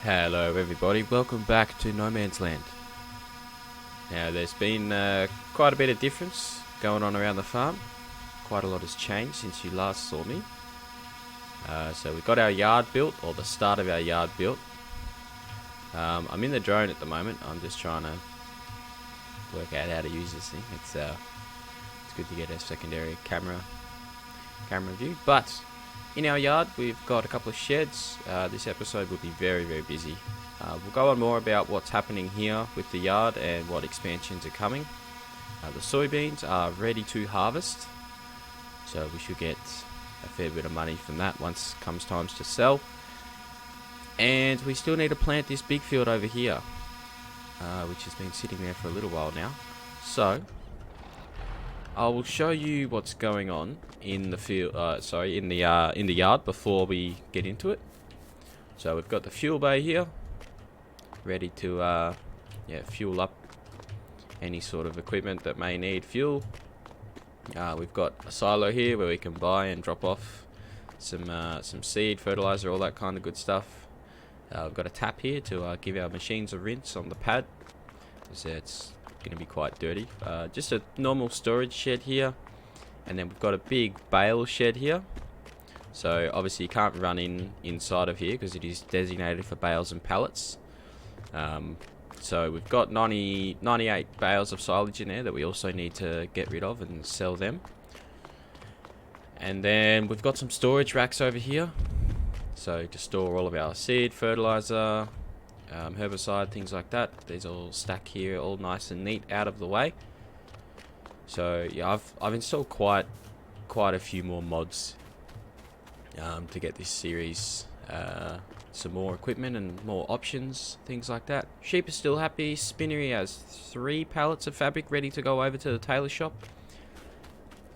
Hello everybody, welcome back to NoMansLand. Now there's been quite a bit of difference going on around the farm. Quite a lot has changed since you last saw me. So we've got our yard built, or the start of our yard built. I'm in the drone at the moment. I'm just trying to work out how to use this thing. It's good to get a secondary camera view. But in our yard we've got a couple of sheds. This episode will be very busy. We'll go on more about what's happening here with the yard and what expansions are coming. The soybeans are ready to harvest, so we should get a fair bit of money from that once comes times to sell. And we still need to plant this big field over here, which has been sitting there for a little while now. So I will show you what's going on in the field. In the yard before we get into it. So we've got the fuel bay here, ready to fuel up any sort of equipment that may need fuel. We've got a silo here where we can buy and drop off some seed, fertilizer, all that kind of good stuff. We've got a tap here to give our machines a rinse on the pad, because it's going to be quite dirty. Just a normal storage shed here, and then we've got a big bale shed here. So obviously you can't run inside of here because it is designated for bales and pallets. So we've got 98 bales of silage in there that we also need to get rid of and sell them. And then we've got some storage racks over here, so to store all of our seed, fertilizer, herbicide, things like that. These all stack here, all nice and neat, out of the way. So yeah, I've installed quite a few more mods to get this series some more equipment and more options, things like that. Sheep are still happy. Spinnery has 3 pallets of fabric ready to go over to the tailor shop.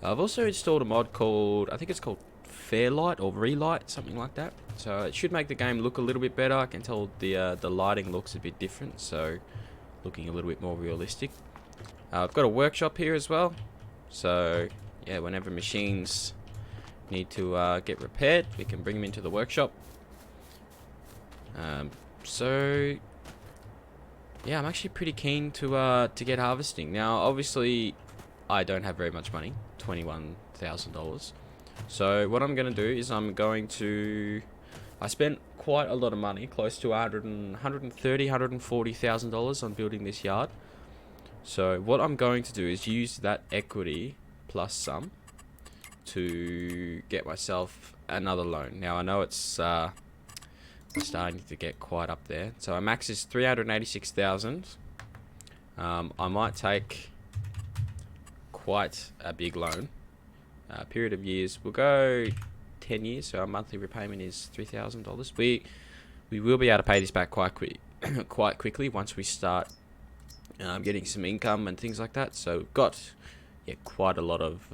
I've also installed a mod called, I think it's called Fairlight or Relight, something like that. So it should make the game look a little bit better. I can tell the lighting looks a bit different, so looking a little bit more realistic. I've got a workshop here as well, so yeah, whenever machines need to get repaired, we can bring them into the workshop. So yeah, I'm actually pretty keen to get harvesting. Now obviously I don't have very much money, $21,000. So what I'm going to do is I spent quite a lot of money, close to $140,000 on building this yard. So what I'm going to do is use that equity plus some to get myself another loan. Now I know it's starting to get quite up there. So our max is 386,000. I might take quite a big loan. Period of years, we'll go 10 years, so our monthly repayment is $3,000. We will be able to pay this back quite quickly once we start getting some income and things like that. So we've got quite a lot of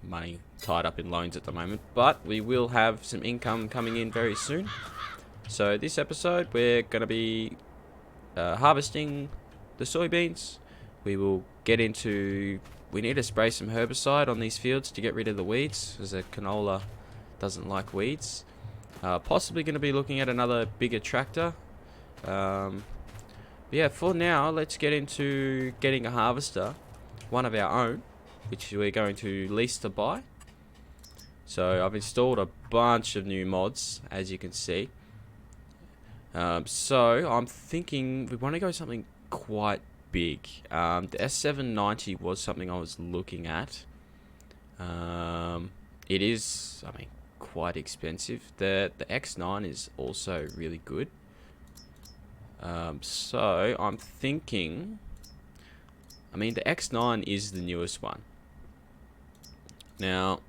money tied up in loans at the moment, but we will have some income coming in very soon. So this episode we're going to be harvesting the soybeans. We will get into, we need to spray some herbicide on these fields to get rid of the weeds, because the canola doesn't like weeds. Possibly going to be looking at another bigger tractor. But yeah, for now let's get into getting a harvester, one of our own, which we're going to lease to buy. So I've installed a bunch of new mods, as you can see. So I'm thinking we want to go something quite big. The S790 was something I was looking at. It is, I mean, quite expensive. The X9 is also really good. So I'm thinking, I mean, the X9 is the newest one. Now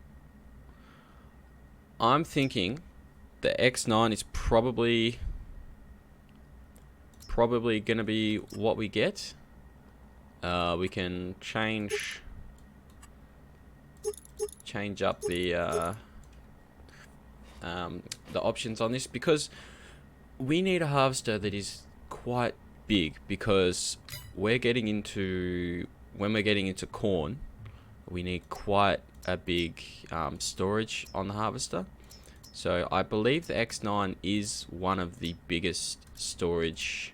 I'm thinking the X9 is probably gonna be what we get. We can change up the options on this, because we need a harvester that is quite big, because when we're getting into corn, we need quite a big storage on the harvester. So I believe the X9 is one of the biggest storage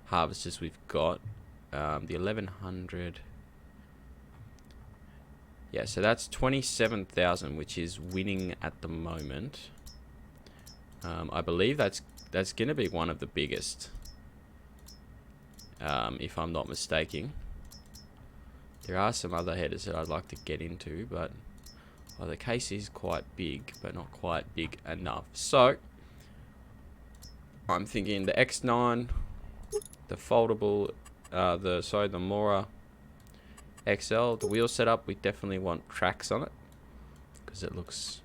harvesters we've got. The 1100. Yeah, so that's 27,000, which is winning at the moment. I believe that's going to be one of the biggest, if I'm not mistaken. There are some other headers that I'd like to get into, but the case is quite big, but not quite big enough. So I'm thinking the X9, the foldable, the Mora XL, the wheel setup. We definitely want tracks on it because it looks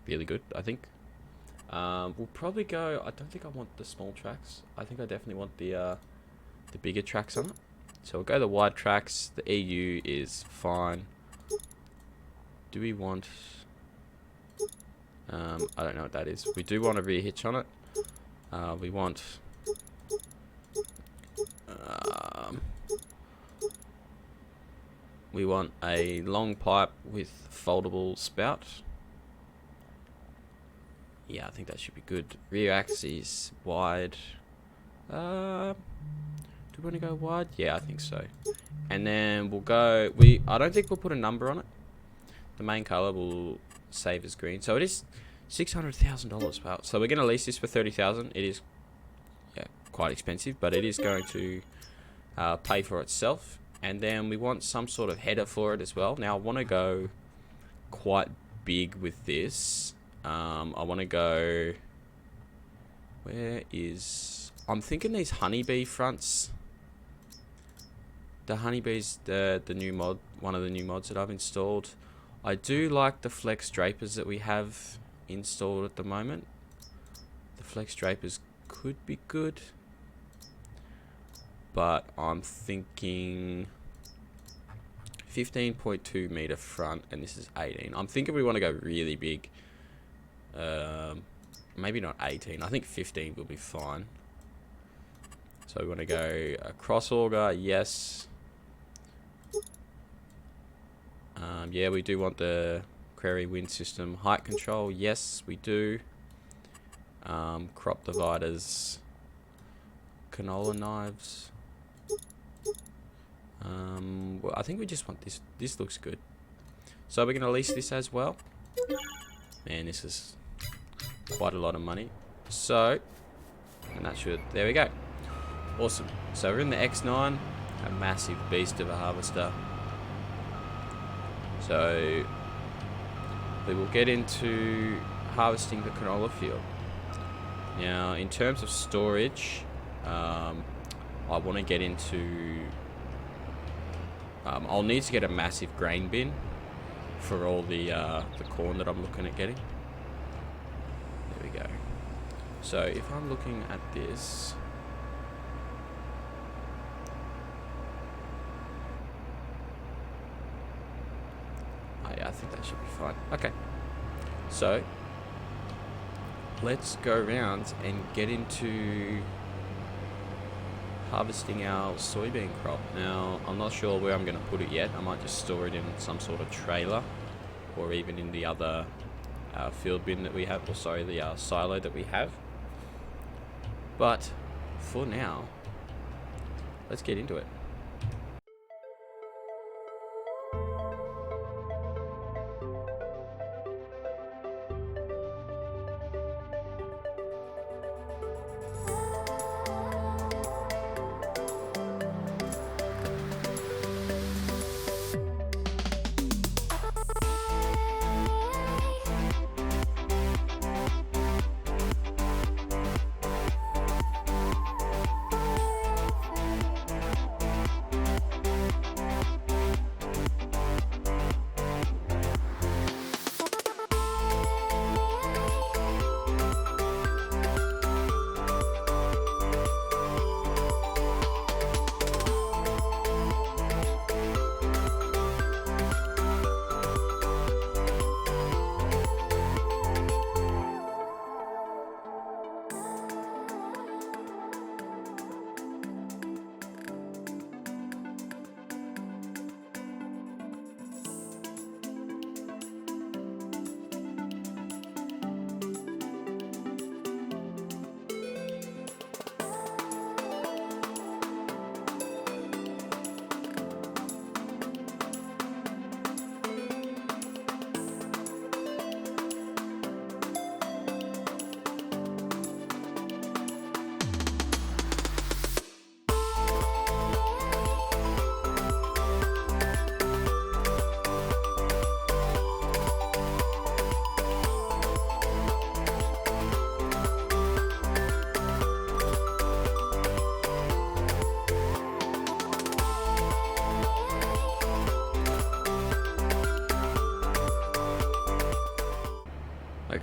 really good, I think. We'll probably go. I don't think I want the small tracks. I think I definitely want the bigger tracks on it. So we'll go the wide tracks. The EU is fine. Do we want? I don't know what that is. We do want a rear hitch on it. We want. We want a long pipe with foldable spout. Yeah, I think that should be good. Rear axis wide. Do we want to go wide? Yeah, I think so. And then we'll go. I don't think we'll put a number on it. The main color will save as green. So it is $600,000. Wow. So we're going to lease this for $30,000. It is quite expensive, but it is going to pay for itself. And then we want some sort of header for it as well. Now I want to go quite big with this. I want to go. Where is? I'm thinking these honeybee fronts. The honeybees, the new mod, one of the new mods that I've installed. I do like the flex drapers that we have installed at the moment. The flex drapers could be good, but I'm thinking 15.2 meter front, and this is 18. I'm thinking we want to go really big. Maybe not 18. I think 15 will be fine. So we want to go a cross auger, yes. Yeah, we do want the Prairie Wind System. Height control, yes, we do. Crop dividers. Canola knives. Well, I think we just want this. This looks good. So we're going to lease this as well. Man, this is quite a lot of money. So, and that should, there we go. Awesome. So we're in the X9, a massive beast of a harvester. So we will get into harvesting the canola field. Now, in terms of storage, I want to get into. I'll need to get a massive grain bin for all the corn that I'm looking at getting. There we go. So if I'm looking at this. Yeah, I think that should be fine. Okay. So let's go around and get into harvesting our soybean crop. Now, I'm not sure where I'm going to put it yet. I might just store it in some sort of trailer, or even in the other field bin that we have, or sorry, the silo that we have. But for now, let's get into it.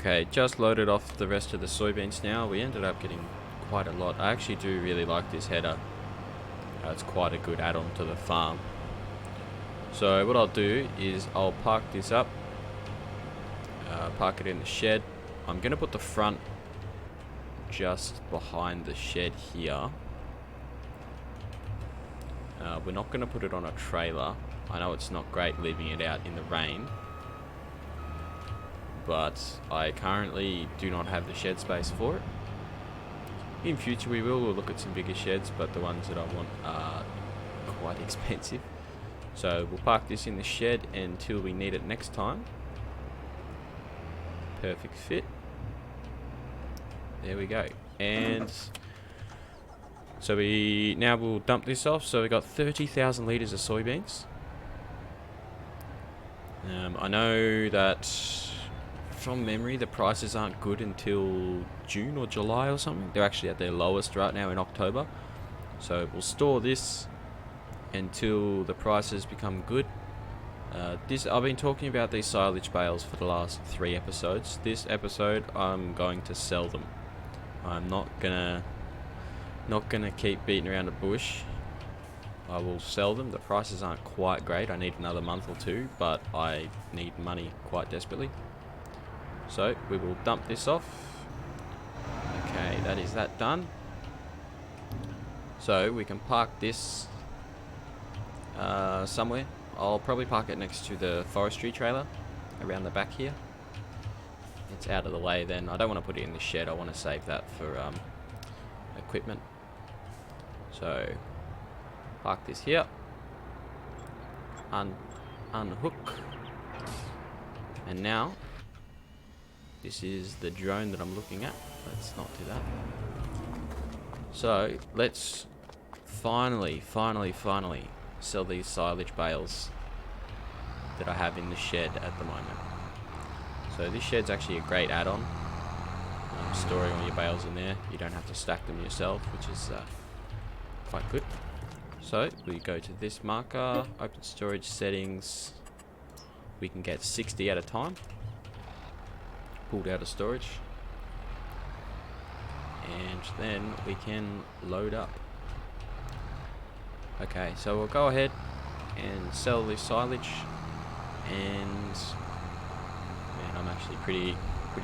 Okay, just loaded off the rest of the soybeans now. We ended up getting quite a lot. I actually do really like this header. It's quite a good add-on to the farm. So what I'll do is I'll park this up, park it in the shed. I'm going to put the front just behind the shed here. We're not going to put it on a trailer. I know it's not great leaving it out in the rain, but I currently do not have the shed space for it. In future we'll look at some bigger sheds, but the ones that I want are quite expensive. So we'll park this in the shed until we need it next time. Perfect fit. There we go. And so we'll dump this off. So we got 30,000 litres of soybeans. I know that from memory the prices aren't good until June or July or something. They're actually at their lowest right now in October. So we'll store this until the prices become good. I've been talking about these silage bales for the last 3 episodes. This episode I'm going to sell them. I'm not gonna keep beating around the bush. I will sell them. The prices aren't quite great. I need another month or 2, but I need money quite desperately. So we will dump this off. Okay, that is that done. So we can park this somewhere. I'll probably park it next to the forestry trailer around the back here. It's out of the way then. I don't want to put it in the shed. I want to save that for equipment. So park this here. Unhook. And now this is the drone that I'm looking at. Let's not do that. So let's finally sell these silage bales that I have in the shed at the moment. So this shed's actually a great add-on. Storing all your bales in there. You don't have to stack them yourself, which is quite good. So we go to this marker, open storage settings. We can get 60 at a time. Pulled out of storage. And then we can load up. Okay, so we'll go ahead and sell this silage, and man, I'm actually pretty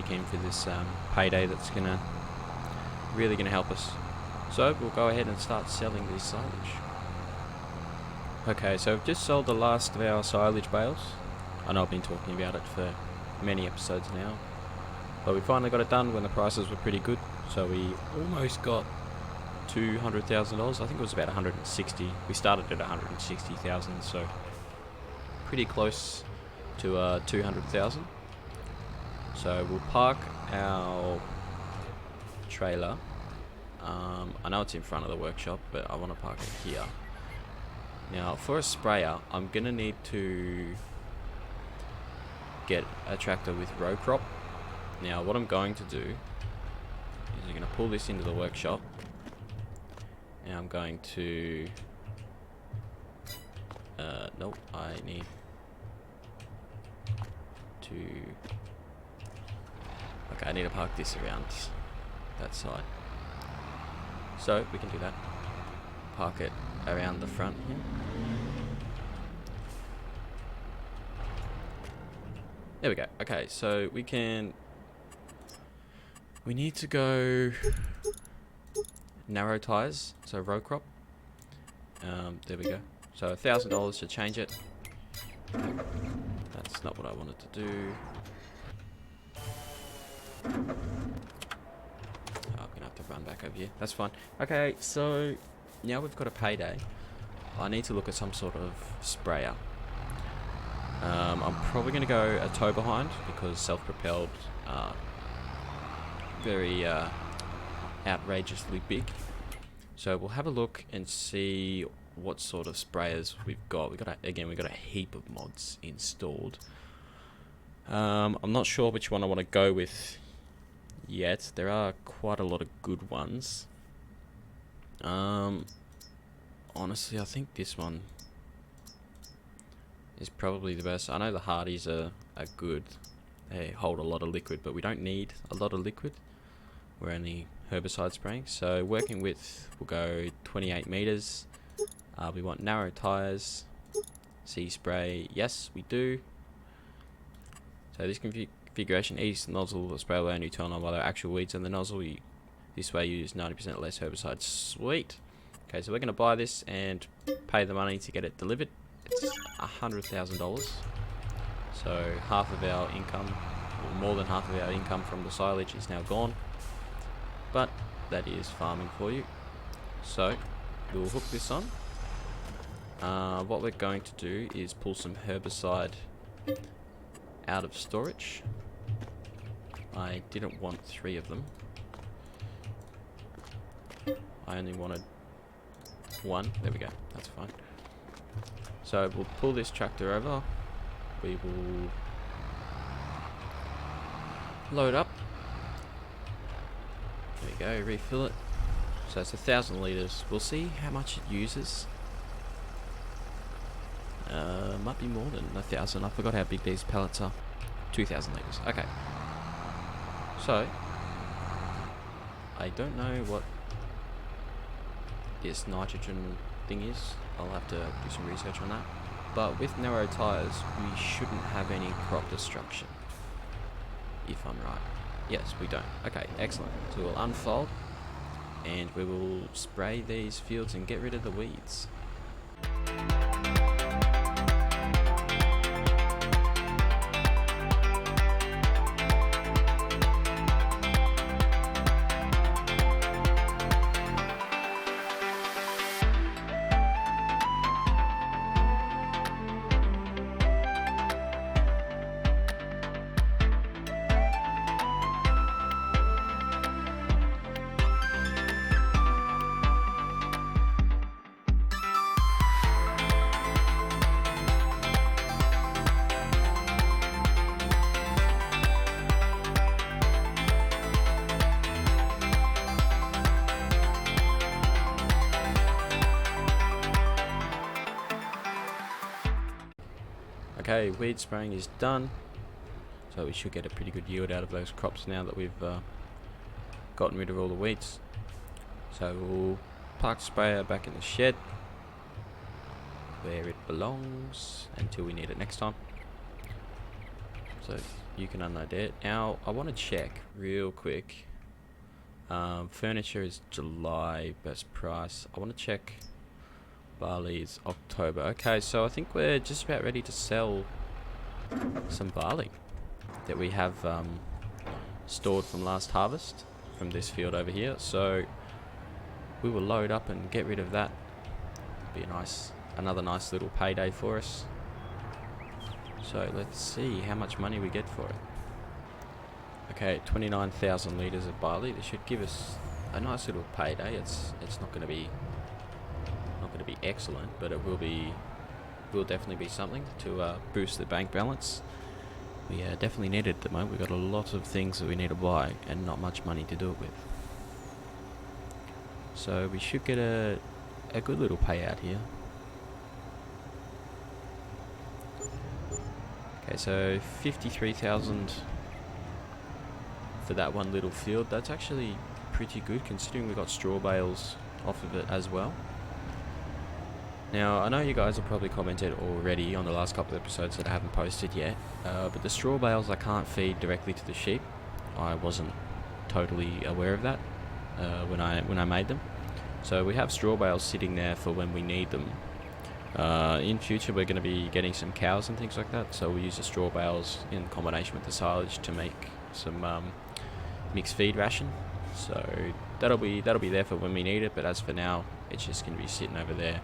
keen for this payday that's really gonna help us. So we'll go ahead and start selling this silage. Okay, so I've just sold the last of our silage bales. I know I've been talking about it for many episodes now, but we finally got it done when the prices were pretty good. So we almost got $200,000. I think it was about 160. We started at 160,000, so pretty close to 200,000. So we'll park our trailer. I know it's in front of the workshop, but I want to park it here. Now for a sprayer, I'm gonna need to get a tractor with row crop. Now what I'm going to do is I'm going to pull this into the workshop. Now I'm going to nope, I need to okay, I need to park this around that side. So we can do that. Park it around the front here. There we go. Okay, so we need to go narrow tires, so row crop. There we go. So $1,000 to change it. That's not what I wanted to do. Oh, I'm gonna have to run back over here. That's fine. Okay, so now we've got a payday. I need to look at some sort of sprayer. I'm probably going to go a tow behind because self-propelled are very outrageously big. So we'll have a look and see what sort of sprayers we've got. We got a heap of mods installed. I'm not sure which one I want to go with yet. There are quite a lot of good ones. Honestly, I think this one is probably the best. I know the Hardys are good. They hold a lot of liquid, but we don't need a lot of liquid. We're only herbicide spraying. So working width, we'll go 28 meters. We want narrow tires. Sea spray, yes, we do. So this configuration, each nozzle will spray away and you turn on while there are actual weeds in the nozzle. This way you use 90% less herbicide. Sweet. Okay, so we're going to buy this and pay the money to get it delivered. It's $100,000. So half of our income, or more than half of our income from the silage is now gone. But that is farming for you. So we'll hook this on. What we're going to do is pull some herbicide out of storage. I didn't want 3 of them. I only wanted 1. There we go. That's fine. So we'll pull this tractor over. We will load up. There we go. Refill it. So it's 1,000 litres. We'll see how much it uses. Might be more than 1,000. I forgot how big these pallets are. 2,000 litres. Okay. So I don't know what this nitrogen thing is. I'll have to do some research on that. But with narrow tyres, we shouldn't have any crop destruction. If I'm right. Yes, we don't. Okay, excellent. So we'll unfold and we will spray these fields and get rid of the weeds. Okay, weed spraying is done, so we should get a pretty good yield out of those crops now that we've gotten rid of all the weeds. So we'll park the sprayer back in the shed where it belongs until we need it next time. So you can unload it. Now I want to check real quick. Furniture is July best price. I want to check. Barley is October. Okay, so I think we're just about ready to sell some barley that we have stored from last harvest from this field over here. So we will load up and get rid of that. Be another nice little payday for us. So let's see how much money we get for it. Okay, 29,000 litres of barley. This should give us a nice little payday. It's not going to be excellent, but it will definitely be something to boost the bank balance. We definitely need it at the moment. We've got a lot of things that we need to buy and not much money to do it with. So we should get a good little payout here. Okay, so 53,000 for that one little field. That's actually pretty good considering we got straw bales off of it as well. Now, I know you guys have probably commented already on the last couple of episodes that I haven't posted yet, but the straw bales I can't feed directly to the sheep. I wasn't totally aware of that when I made them. So we have straw bales sitting there for when we need them. In future we're going to be getting some cows and things like that, so we'll use the straw bales in combination with the silage to make some mixed feed ration. So that'll be there for when we need it, but as for now, it's just going to be sitting over there,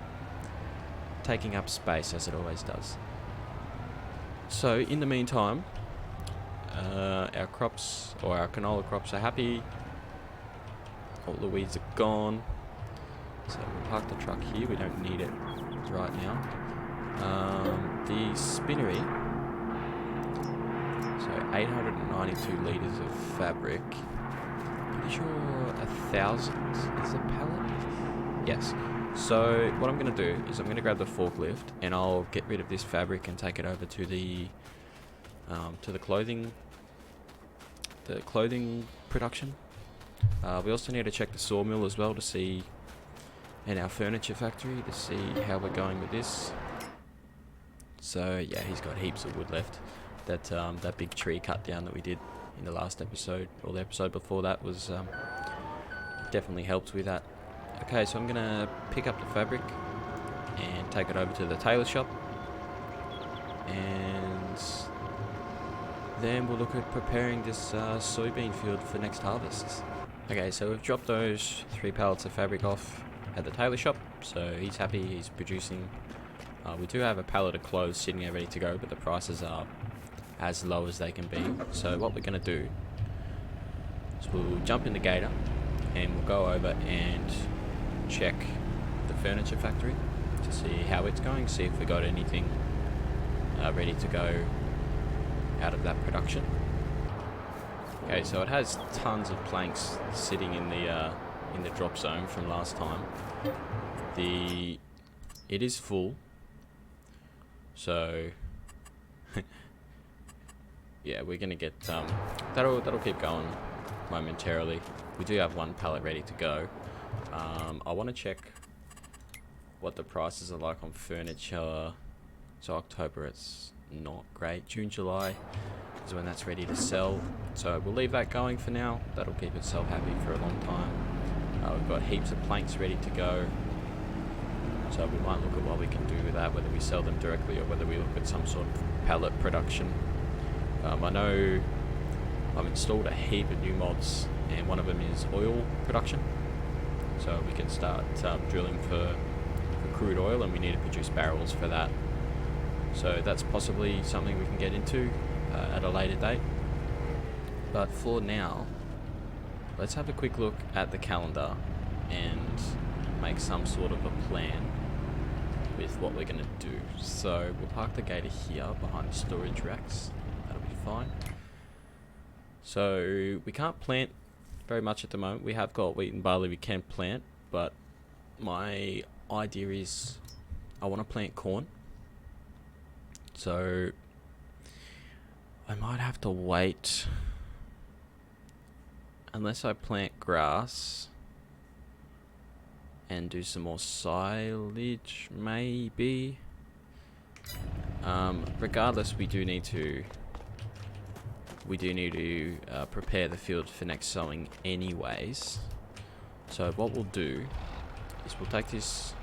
taking up space as it always does. So in the meantime, our crops, or our canola crops, are happy. All the weeds are gone. So we'll park the truck here. We don't need it right now. The spinnery. So 892 litres of fabric. Pretty sure 1,000 is a pallet. Yes. So what I'm going to do is I'm going to grab the forklift and I'll get rid of this fabric and take it over to the clothing the clothing production. We also need to check the sawmill as well to see, and our furniture factory to see how we're going with this. So yeah, he's got heaps of wood left. That big tree cut down that we did in the last episode, or the episode before that, was definitely helped with that. Okay, so I'm gonna pick up the fabric and take it over to the tailor shop, and then we'll look at preparing this soybean field for next harvest. Okay, so we've dropped those 3 pallets of fabric off at the tailor shop, so he's happy, he's producing. We do have a pallet of clothes sitting there ready to go, but the prices are as low as they can be. So what we're going to do is we'll jump in the gator and we'll go over and check the furniture factory to see how it's going, see if we got anything ready to go out of that production. Okay, so it has tons of planks sitting in the drop zone from last time. It is full, so yeah, we're gonna get that'll keep going momentarily. We do have 1 pallet ready to go. I want to check what the prices are like on furniture. So October, it's not great. June, July is when that's ready to sell. So we'll leave that going for now. That'll keep itself happy for a long time. We've got heaps of planks ready to go. So we might look at what we can do with that, whether we sell them directly or whether we look at some sort of pallet production. I know I've installed a heap of new mods, and one of them is oil production. So we can start drilling for crude oil, and we need to produce barrels for that. So that's possibly something we can get into at a later date. But for now, let's have a quick look at the calendar and make some sort of a plan with what we're going to do. So we'll park the gator here behind the storage racks. That'll be fine. So we can't plant very much at the moment. We have got wheat and barley we can plant, but my idea is I want to plant corn. So I might have to wait unless I plant grass and do some more silage, maybe. Regardless, we do need to prepare the field for next sowing anyways. So what we'll do is we'll take this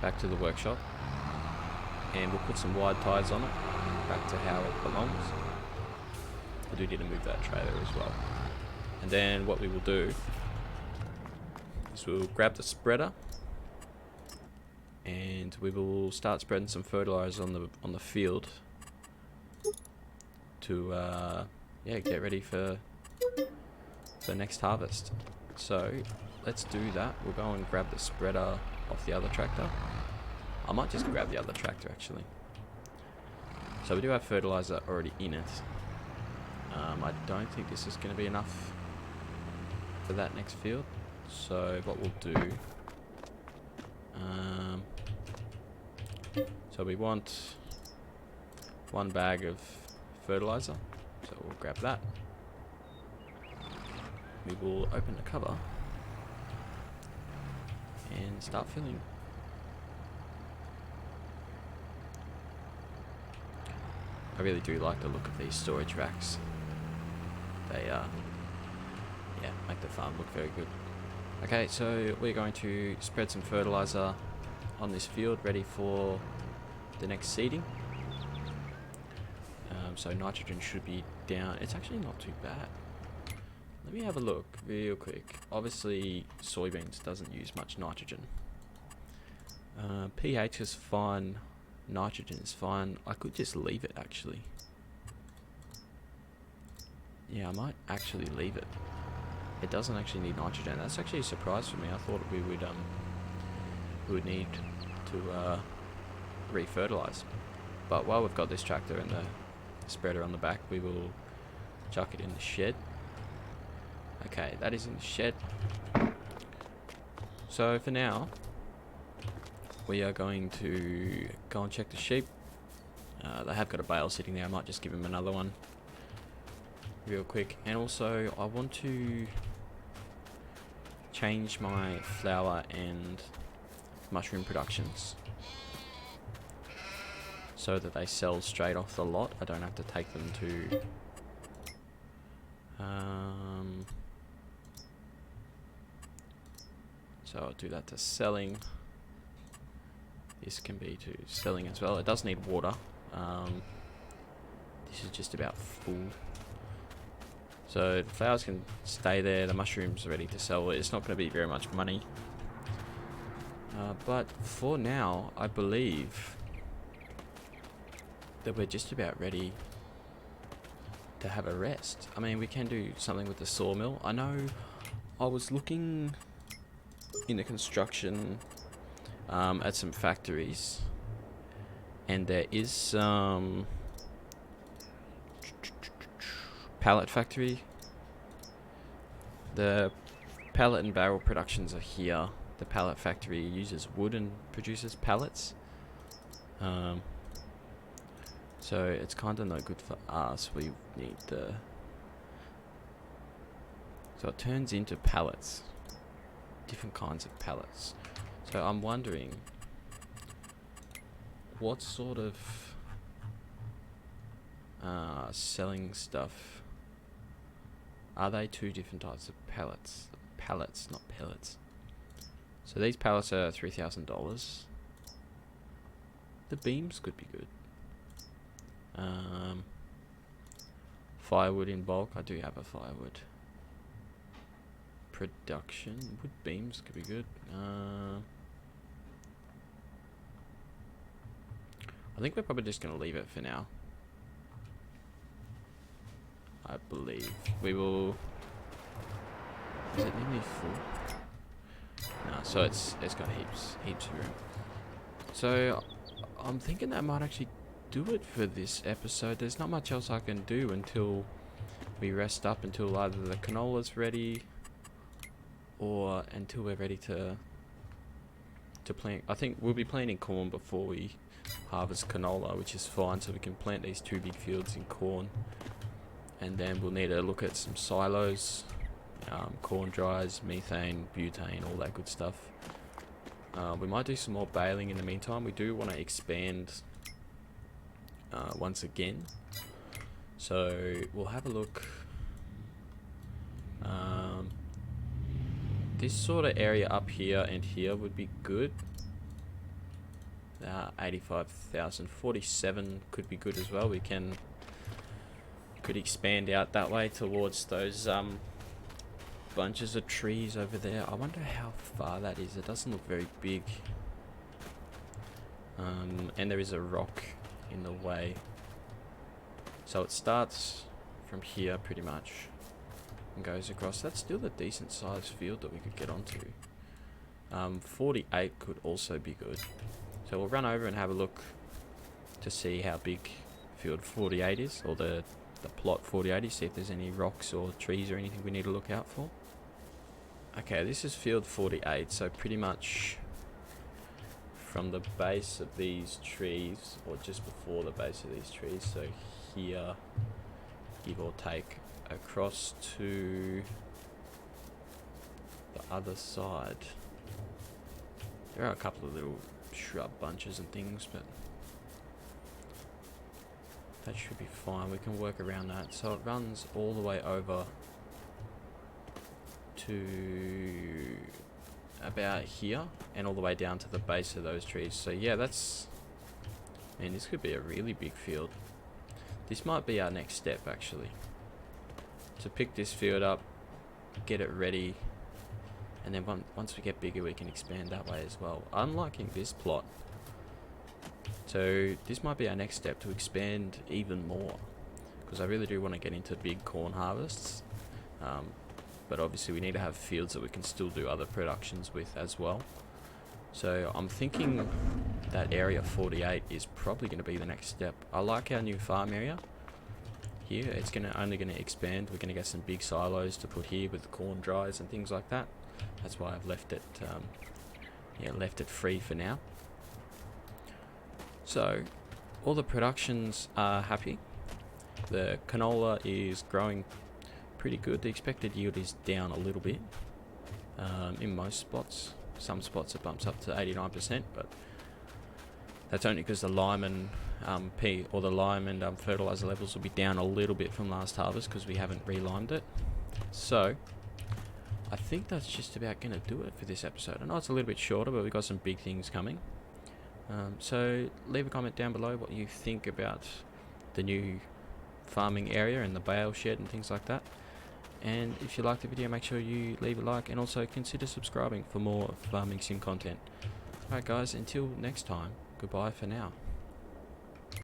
back to the workshop and we'll put some wide ties on it back to how it belongs. I do need to move that trailer as well. And then what we will do is we'll grab the spreader and we will start spreading some fertilizer on the field to get ready for the next harvest. So let's do that. We'll go and grab the spreader off the other tractor. I might just grab the other tractor actually. So we do have fertilizer already in it. I don't think this is going to be enough for that next field. So what we'll do, so we want 1 bag of fertilizer, so we'll grab that. We will open the cover and start filling. I really do like the look of these storage racks. They make the farm look very good. Okay, so we're going to spread some fertilizer on this field ready for the next seeding. So nitrogen should be down. It's actually not too bad. Let me have a look real quick. Obviously soybeans doesn't use much nitrogen. pH is fine, nitrogen is fine. I could just leave it actually. Yeah, I might actually leave it. It doesn't actually need nitrogen. That's actually a surprise for me. I thought we would need to re-fertilize. But while we've got this tractor and the spreader on the back, we will chuck it in the shed. Okay, that is in the shed. So for now, we are going to go and check the sheep. They have got a bale sitting there. I might just give him another one. real quick. And also I want to change my flower and mushroom productions so that they sell straight off the lot. I don't have to take them to so I'll do that to selling. This can be to selling as well. It does need water. This is just about full. So the flowers can stay there. The mushrooms are ready to sell. It's not going to be very much money. But for now, I believe that we're just about ready to have a rest. I mean, we can do something with the sawmill. I know I was looking in the construction at some factories, and there is some pallet factory. The pallet and barrel productions are here. The pallet factory uses wood and produces pallets. So it's kind of no good for us. We need the... So it turns into pallets. Different kinds of pallets. So I'm wondering what sort of selling stuff. Are they two different types of pallets? Pallets, not pellets. So these pallets are $3,000. The beams could be good. Firewood in bulk. I do have a firewood. Production. Wood beams could be good. I think we're probably just going to leave it for now. I believe we will. Is it nearly full? No, so it's got heaps of room. So I'm thinking that might actually do it for this episode. There's not much else I can do until we rest up, until either the canola's ready or until we're ready to plant. I think we'll be planting corn before we harvest canola, which is fine, so we can plant these two big fields in corn. And then we'll need to look at some silos, corn dryers, methane, butane, all that good stuff. We might do some more baling in the meantime. We do want to expand once again. So we'll have a look. This sort of area up here and here would be good. 85,000, 47 could be good as well. We could expand out that way towards those bunches of trees over there. I wonder how far that is. It doesn't look very big. And there is a rock in the way. So it starts from here pretty much and goes across. That's still a decent sized field that we could get onto. 48 could also be good. So we'll run over and have a look to see how big field 48 is, or the plot 48 is, see if there's any rocks or trees or anything we need to look out for. Okay, this is field 48, so pretty much from the base of these trees, or just before the base of these trees, so here, give or take, across to the other side. There are a couple of little shrub bunches and things, but that should be fine. We can work around that. So it runs all the way over to about here and all the way down to the base of those trees. So yeah, that's... Man, this could be a really big field. This might be our next step, actually. To pick this field up, get it ready, and then once we get bigger, we can expand that way as well. I'm liking this plot. So this might be our next step, to expand even more, because I really do want to get into big corn harvests. But obviously we need to have fields that we can still do other productions with as well. So I'm thinking that area 48 is probably going to be the next step. I like our new farm area here. It's only going to expand. We're going to get some big silos to put here with the corn dryers and things like that. That's why I've left it left it free for now. So all the productions are happy. The canola is growing pretty good. The expected yield is down a little bit in most spots. Some spots it bumps up to 89%, but that's only because the lime and the lime and fertilizer levels will be down a little bit from last harvest because we haven't re-limed it. So I think that's just about going to do it for this episode. I know it's a little bit shorter, but we've got some big things coming. So leave a comment down below what you think about the new farming area and the bale shed and things like that. And if you liked the video, make sure you leave a like and also consider subscribing for more farming sim content. Alright guys, until next time, goodbye for now.